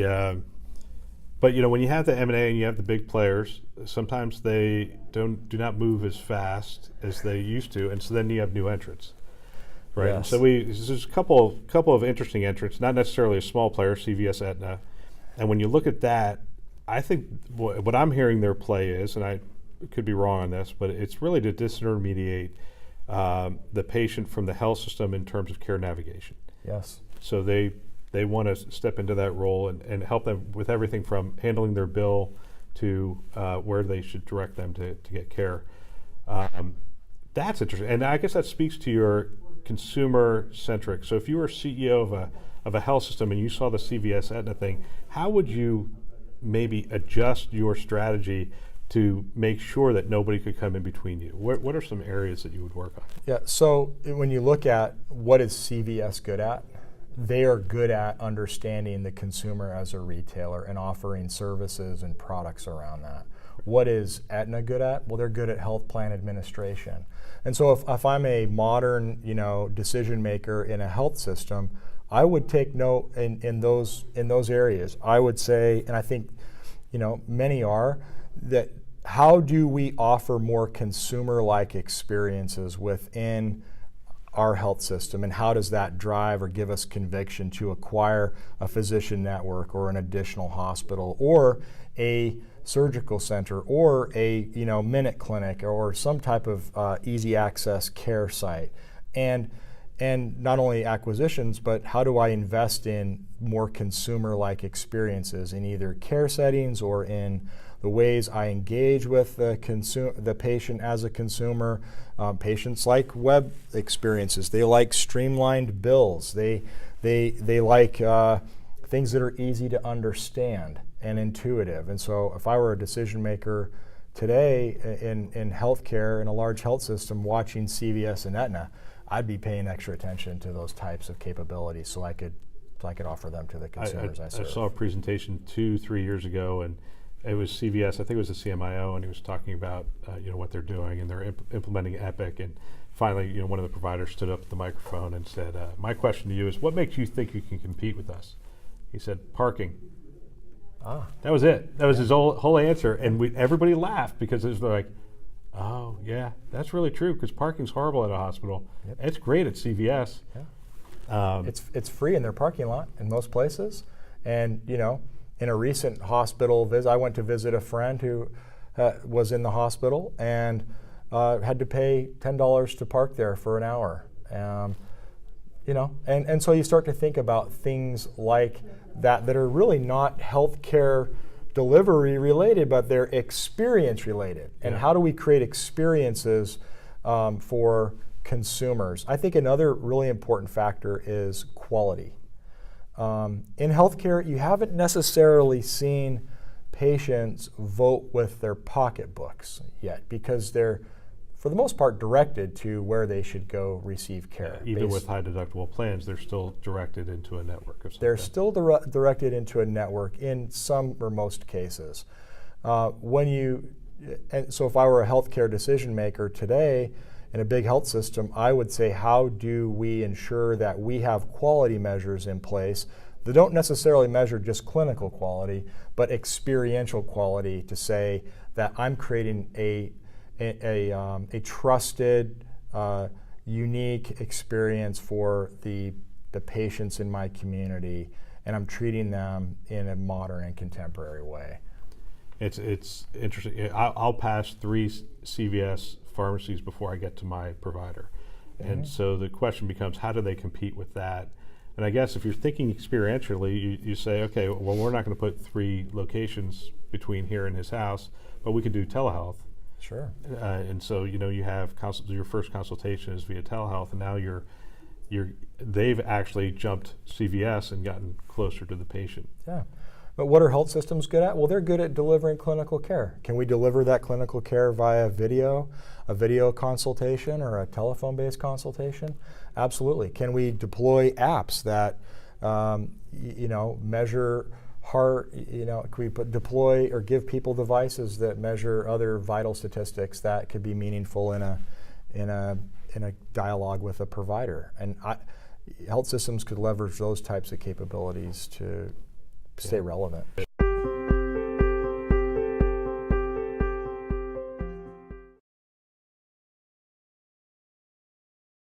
Yeah. But when you have the M&A and you have the big players, sometimes they do not move as fast as they used to, and so then you have new entrants, right? Yes. And so there's a couple of interesting entrants, not necessarily a small player, CVS Aetna, and when you look at that, I think what I'm hearing their play is, and I could be wrong on this, but it's really to disintermediate the patient from the health system in terms of care navigation. Yes. So they want to step into that role and help them with everything from handling their bill to where they should direct them to get care. That's interesting. And I guess that speaks to your consumer-centric. So if you were CEO of a health system and you saw the CVS Aetna thing, how would you maybe adjust your strategy to make sure that nobody could come in between you? What are some areas that you would work on? Yeah, so when you look at what is CVS good at, they are good at understanding the consumer as a retailer and offering services and products around that. What is Aetna good at? Well, they're good at health plan administration. And so if I'm a modern, decision maker in a health system, I would take note in those areas. I would say, and I think, many are, that how do we offer more consumer-like experiences within our health system, and how does that drive or give us conviction to acquire a physician network or an additional hospital or a surgical center or a minute clinic or some type of easy access care site, and not only acquisitions, but how do I invest in more consumer-like experiences in either care settings or in the ways I engage with the patient as a consumer. Patients like web experiences. They like streamlined bills. They like things that are easy to understand and intuitive. And so if I were a decision maker today in healthcare, in a large health system, watching CVS and Aetna, I'd be paying extra attention to those types of capabilities so I could offer them to the consumers I serve. I saw a presentation 2-3 years ago, and it was CVS, I think it was the CMIO, and he was talking about what they're doing, and they're implementing Epic. And finally, one of the providers stood up at the microphone and said, "My question to you is, what makes you think you can compete with us?" He said, "Parking." That was it. That was his whole answer, and everybody laughed because it was like, "Oh yeah, that's really true, because parking's horrible at a hospital. Yep. It's great at CVS." Yeah. It's free in their parking lot in most places, and in a recent hospital visit, I went to visit a friend who was in the hospital and had to pay $10 to park there for an hour. And so you start to think about things like that are really not healthcare delivery related, but they're experience related. And how do we create experiences for consumers? I think another really important factor is quality. In healthcare, you haven't necessarily seen patients vote with their pocketbooks yet, because they're, for the most part, directed to where they should go receive care. Even with high deductible plans, they're still directed into a network of some They're kind. still directed into a network in some or most cases. So if I were a healthcare decision maker today, in a big health system, I would say, how do we ensure that we have quality measures in place that don't necessarily measure just clinical quality, but experiential quality, to say that I'm creating a trusted, unique experience for the patients in my community, and I'm treating them in a modern and contemporary way. It's interesting. I'll pass 3 CVS pharmacies before I get to my provider. Mm-hmm. And so the question becomes, how do they compete with that? And I guess if you're thinking experientially, you say, okay, well, we're not going to put 3 locations between here and his house, but we could do telehealth. Sure. And so, you have your first consultation is via telehealth, and now they've actually jumped CVS and gotten closer to the patient. Yeah. But what are health systems good at? Well, they're good at delivering clinical care. Can we deliver that clinical care via video, a video consultation, or a telephone-based consultation? Absolutely. Can we deploy apps that measure heart? Can we deploy or give people devices that measure other vital statistics that could be meaningful in a dialogue with a provider? And health systems could leverage those types of capabilities to stay relevant.